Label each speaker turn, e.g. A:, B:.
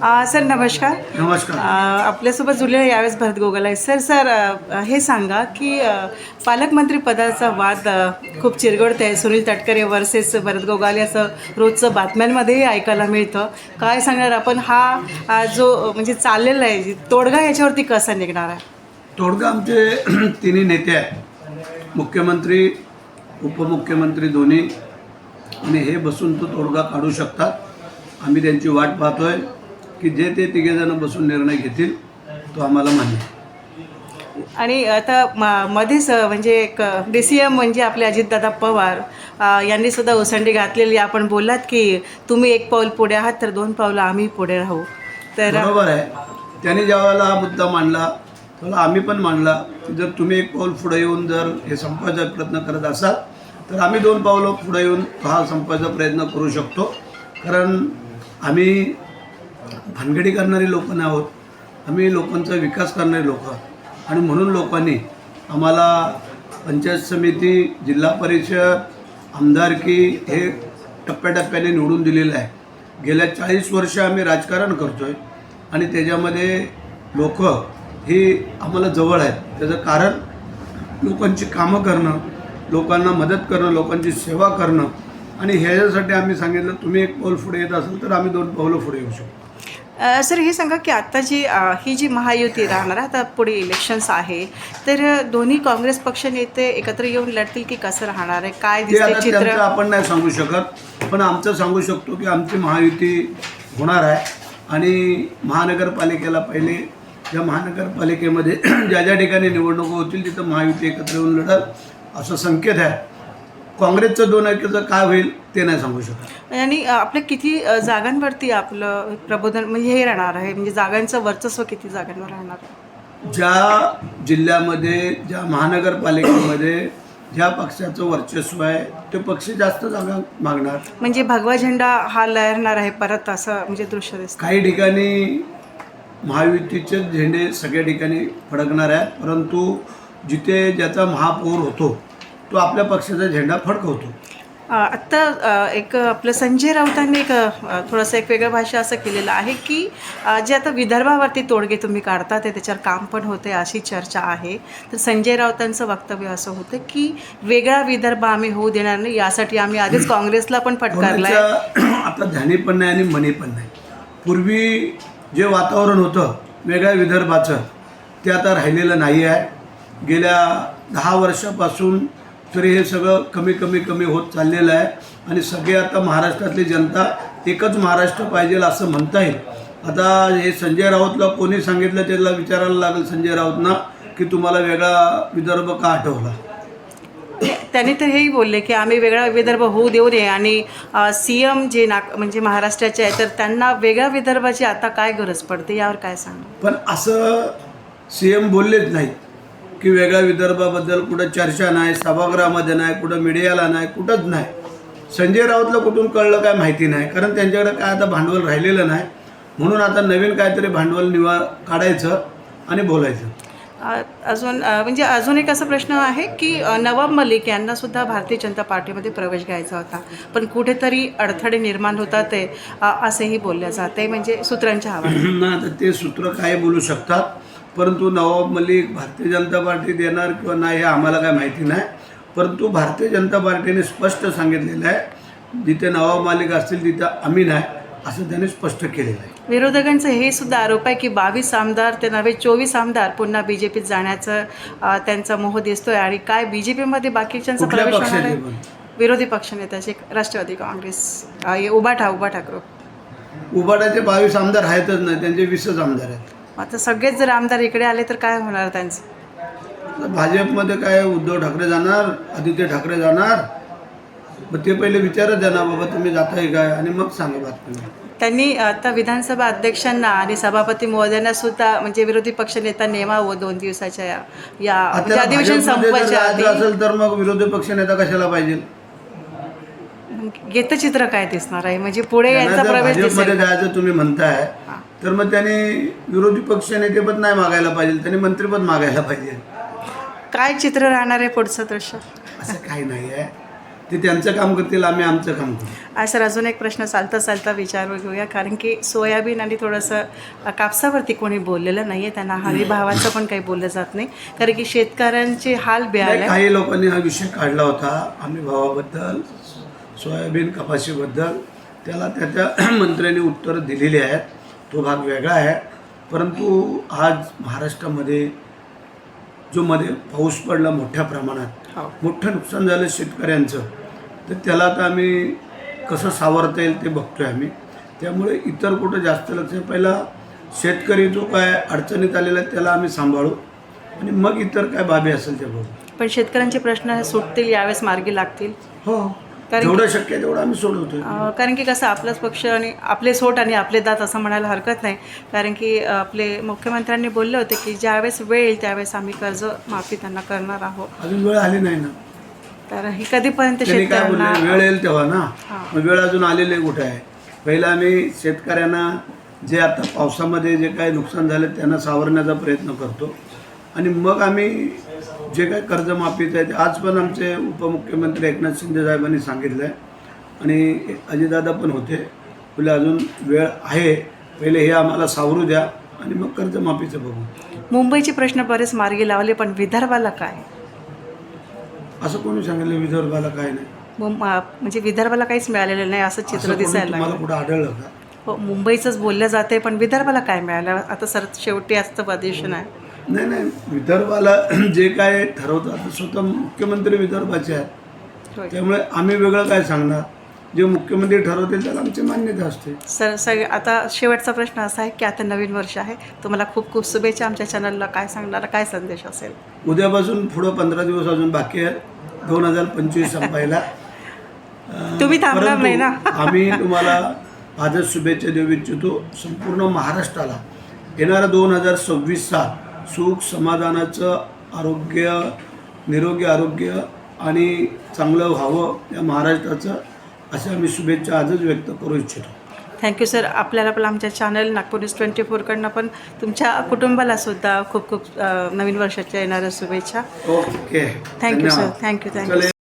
A: Sir नमस्कार.
B: नमस्कार.
A: आपल्यासोबत जुळलेले यावेळेस भरत गोगल आहे. सर हे सांगा की पालकमंत्री पदाचा वाद खूप चिरगडत आहे. सुनील तटकरे वर्सेस भरत गोगाले असं रोजचं बातम्यांमध्येही ऐकायला मिळतं. काय सांगणार आपण हा जो म्हणजे चाललेला आहे तोडगा याच्यावरती कसा निघणार आहे?
B: तोडगा आमचे तिन्ही नेते आहेत, मुख्यमंत्री उपमुख्यमंत्री दोन्ही, आणि हे बसून तो तोडगा काढू शकतात. आम्ही त्यांची वाट पाहतोय की जे ते तिघेजण बसून निर्णय घेतील तो आम्हाला मान्य आहे.
A: आणि आता मध्येच म्हणजे एक DCM म्हणजे आपले अजितदादा पवार यांनी सुद्धा ओसंडी घातलेली. आपण बोललात की तुम्ही एक पाऊल पुढे आहात तर दोन पावलं आम्ही पुढे राहू. तर
B: बरोबर आहे. त्यांनी ज्यावेळेला हा मुद्दा मांडला त्यावेळेला आम्ही पण मांडला की जर तुम्ही एक पाऊल पुढे येऊन जर हे संपवायचा प्रयत्न करत असाल तर आम्ही दोन पावलं पुढे येऊन हा संपवायचा प्रयत्न करू शकतो. कारण आम्ही भानगडी करणारी लोक नाही आहोत, आम्ही लोकांचा विकास करणारी लोक आहोत. आणि म्हणून लोकांनी आम्हाला पंचायत समिती, जिल्हा परिषद, आमदारकी हे टप्प्याटप्प्याने निवडून दिलेलं आहे. गेल्या 40 वर्ष आम्ही राजकारण करतो आहे आणि त्याच्यामध्ये लोक ही आम्हाला जवळ आहेत. त्याचं कारण लोकांची कामं करणं, लोकांना मदत करणं, लोकांची सेवा करणं. आणि ह्याच्यासाठी आम्ही सांगितलं तुम्ही एक पाऊल पुढे येत असाल तर आम्ही दोन पावलं पुढे येऊ शकतो.
A: सर हे सांगा की आत्ता ही जी महायुती राहणार आता पुढे इलेक्शन्स आहे तर दोन्ही काँग्रेस पक्ष नेते एकत्र येऊन लढतील की कसं राहणार आहे? काय
B: ते
A: दिसते
B: आता
A: चित्र?
B: त्यांचं आपण नाही सांगू शकत, पण आमचं सांगू शकतो की आमची महायुती होणार आहे. आणि महानगरपालिकेला पहिले ज्या महानगरपालिकेमध्ये ज्या ज्या ठिकाणी निवडणुका होतील तिथं महायुती एकत्र येऊन लढल असं संकेत आहे. काँग्रेसचं 2 अंकीचं काय होईल ते नाही सांगू शकत.
A: आणि आपल्या किती जागांवरती आपलं प्रबोधन म्हणजे हे राहणार आहे, म्हणजे जागांचं वर्चस्व किती जागांवर राहणार आहे?
B: ज्या जिल्ह्यामध्ये ज्या महानगरपालिकेमध्ये ज्या पक्षाचं वर्चस्व आहे ते पक्ष जास्त जागा मागणार.
A: म्हणजे भगवा झेंडा हा लहरणार आहे परत असं म्हणजे दृश्य दिसतं.
B: काही ठिकाणी महायुतीचे झेंडे सगळ्या ठिकाणी फडकणार आहेत, परंतु जिथे ज्याचा महापौर होतो तो आपल्या पक्षाचा झेंडा फडकवतो.
A: आत्ता एक आपलं संजय राऊतांनी एक थोडंसं एक वेगळं भाषा असं केलेलं आहे की जे आता विदर्भावरती तोडगे तुम्ही काढतात ते त्याच्यावर काम पण होते अशी चर्चा आहे. तर संजय राऊतांचं वक्तव्य असं होतं की वेगळा विदर्भ आम्ही होऊ देणार नाही, यासाठी आम्ही आधीच काँग्रेसला पण फटकारलाय.
B: आता ध्यानी पण नाही आणि मनी पण नाही. पूर्वी जे वातावरण होतं वेगळ्या विदर्भाचं ते आता राहिलेलं नाही आहे. गेल्या 10 वर्षापासून तरी हे सगळं कमी होत चाललेलं आहे. आणि सगळे आता महाराष्ट्रातली जनता एकच महाराष्ट्र पाहिजे असं म्हणता येईल. आता हे संजय राऊतला कोणी सांगितलं त्याला विचारायला लागेल संजय राऊतना की तुम्हाला वेगळा विदर्भ का आठवला.
A: त्यांनी तर हेही बोलले की आम्ही वेगळा विदर्भ होऊ देऊ नये आणि CM जे म्हणजे महाराष्ट्राचे आहे तर त्यांना वेगळ्या विदर्भाची आता काय गरज पडते यावर काय सांगणार?
B: पण असं CM बोललेच नाही की वेगळ्या विदर्भाबद्दल कुठं चर्चा नाही, सभागृहामध्ये नाही, कुठं मीडियाला नाही, कुठंच नाही. संजय राऊतला कुठून कळलं काय माहिती नाही, कारण त्यांच्याकडे काय आता भांडवल राहिलेलं नाही. म्हणून आता नवीन काहीतरी भांडवल काढायचं आणि बोलायचं.
A: म्हणजे अजून एक असा प्रश्न आहे की नवाब मलिक यांना सुद्धा भारतीय जनता पार्टीमध्ये प्रवेश घ्यायचा होता, पण कुठेतरी अडथळे निर्माण होतात ते असेही बोलले जाते म्हणजे सूत्रांच्या हवाले.
B: ना तर ते सूत्र काय बोलू शकतात, परंतु नवाब मलिक भारतीय जनता पार्टी देणार किंवा नाही हे आम्हाला काय माहिती नाही. परंतु भारतीय जनता पार्टीने स्पष्ट सांगितलेलं आहे जिथे नवाब मलिक असतील तिथं आम्ही नाही असं त्याने स्पष्ट केलेलं आहे.
A: विरोधकांचं हे सुद्धा आरोप आहे की 22 आमदार ते नवे 24 आमदार पुन्हा BJPत जाण्याचं त्यांचा मोह दिसतोय. आणि काय BJPमध्ये बाकीच्यांचा प्रवेश होणार आहे? विरोधी पक्षनेत्याचे राष्ट्रवादी काँग्रेस उभाटा ग्रुप.
B: उभाटाचे 22 आमदार आहेतच नाही, त्यांचे 20च आमदार आहेत.
A: आता सगळेच जर आमदार इकडे आले तर काय होणार त्यांचं?
B: भाजपमध्ये काय उद्धव ठाकरे जाणार, आदित्य ठाकरे जाणार, मग ते पहिले विचारत द्या ना बाबा तुम्ही जाताय काय, आणि मग सांगा बातमी.
A: त्यांनी आता विधानसभा अध्यक्षांना आणि सभापती महोदयांना सुद्धा म्हणजे विरोधी पक्षनेता नेमावं 2 दिवसाच्या या अधिवेशन संपवायच्या आधी.
B: असेल तर मग विरोधी पक्षनेता कशाला पाहिजे?
A: येतं चित्र काय दिसणार आहे म्हणजे पुढे यांचा प्रवेश
B: भाजपमध्ये जायचं तुम्ही म्हणताय तर मग त्यांनी विरोधी पक्षनेतेपद नाही मागायला पाहिजे, त्यांनी मंत्रिपद मागायला पाहिजे.
A: काय चित्र राहणार आहे पुढचं दृश्य?
B: असं काही नाही आहे. ते त्यांचं काम करतील, आम्ही आमचं काम करू.
A: सर अजून एक प्रश्न चालता विचारून घेऊया, कारण की सोयाबीन आणि थोडंसं कापसावरती कोणी बोललेलं नाही आहे, त्यांना हमीभावाचं पण काही बोललं जात नाही, कारण की शेतकऱ्यांचे हाल
B: नाही,
A: बेहाल आहे.
B: काही लोकांनी हा विषय काढला होता हमी भावाबद्दल, सोयाबीन कपाशीबद्दल. त्याला त्याच्या मंत्र्यांनी उत्तर दिलेली आहेत, तो भाग वेगळा आहे. परंतु आज महाराष्ट्रामध्ये जो मध्ये पाऊस पडला मोठ्या प्रमाणात,
A: हो.
B: मोठं नुकसान झालं शेतकऱ्यांचं, तर त्याला आता आम्ही कसं सावरता येईल ते बघतोय आम्ही. त्यामुळे इतर कुठं जास्त लक्ष, पहिला शेतकरी जो काय अडचणीत आलेला आहे त्याला आम्ही सांभाळू आणि मग इतर काय बाबी असेल ते बघू.
A: पण शेतकऱ्यांचे प्रश्न सुटतील, यावेळेस मार्गी लागतील.
B: हो,
A: कारण
B: जेवढं शक्य आहे तेवढं आम्ही सोडवतोय.
A: कारण की कसं आपलाच पक्ष आणि आपले सोट आणि आपले दात असं म्हणायला हरकत नाही, कारण की आपले मुख्यमंत्र्यांनी बोलले होते की ज्यावेळेस वेळ येईल त्यावेळेस आम्ही कर्ज माफी त्यांना करणार आहोत.
B: अजून वेळ आली नाही ना.
A: तर ही कधीपर्यंत
B: त्यांनी काय
A: शेतकऱ्यांना
B: बोलले, वेळ येईल तेव्हा ना.
A: हां.
B: मग वेळ अजून आलेली कुठे आहे? पहिला आम्ही शेतकऱ्यांना जे आता पावसामध्ये जे काही नुकसान झालं त्यांना सावरण्याचा प्रयत्न करतो आणि मग आम्ही जे काही कर्जमाफीचं आहे ते आज पण आमचे उपमुख्यमंत्री एकनाथ शिंदे साहेबांनी सांगितलं आहे आणि अजितदादा पण होते, बोले अजून वेळ आहे, पहिले हे आम्हाला सावरू द्या आणि मग कर्जमाफीचं बघू.
A: मुंबईचे प्रश्न बरेच मार्गी लावले, पण विदर्भाला काय?
B: असं कोणी सांगितलं विदर्भाला काय नाही?
A: म्हणजे विदर्भाला काहीच मिळालेलं नाही असं चित्र
B: असं कोणी
A: दिसायला
B: तुम्हाला
A: लागलं.
B: कुठं आढळलं का?
A: हो, मुंबईचंच बोललं जाते, पण विदर्भाला काय मिळालं? आता सर शेवटी असतं अधिवेशन आहे.
B: नाही, विदर्भाला जे काय ठरवतात स्वतः मुख्यमंत्री विदर्भाचे आहेत,
A: होय.
B: त्यामुळे आम्ही वेगळं काय सांगणार. जे मुख्यमंत्री ठरवतील त्याला आमची मान्यता असते.
A: सर आता शेवटचा प्रश्न असा आहे की आता नवीन वर्ष आहे, तुम्हाला खूप खूप शुभेच्छा. आमच्या चॅनलला काय सांगणार, काय संदेश असेल?
B: उद्यापासून पुढं 15 दिवस अजून बाकी आहेत 2025 संपायला.
A: तुम्ही थांबणार नाही ना?
B: आम्ही तुम्हाला आजच शुभेच्छा देऊ इच्छितो. संपूर्ण महाराष्ट्राला येणारा 2026 साल सुख समाधानाचं, आरोग्य, निरोगी आरोग्य आणि चांगलं व्हावं या महाराष्ट्राचं, अशा आम्ही शुभेच्छा आजच व्यक्त करू इच्छितो.
A: Thank you sir. आपल्याला पण आमच्या चॅनल नागपूर न्यूज 24कडनं पण तुमच्या कुटुंबाला सुद्धा खूप खूप नवीन वर्षाच्या येणाऱ्या शुभेच्छा.
B: Okay,
A: thank you sir. थँक्यू.
B: चले.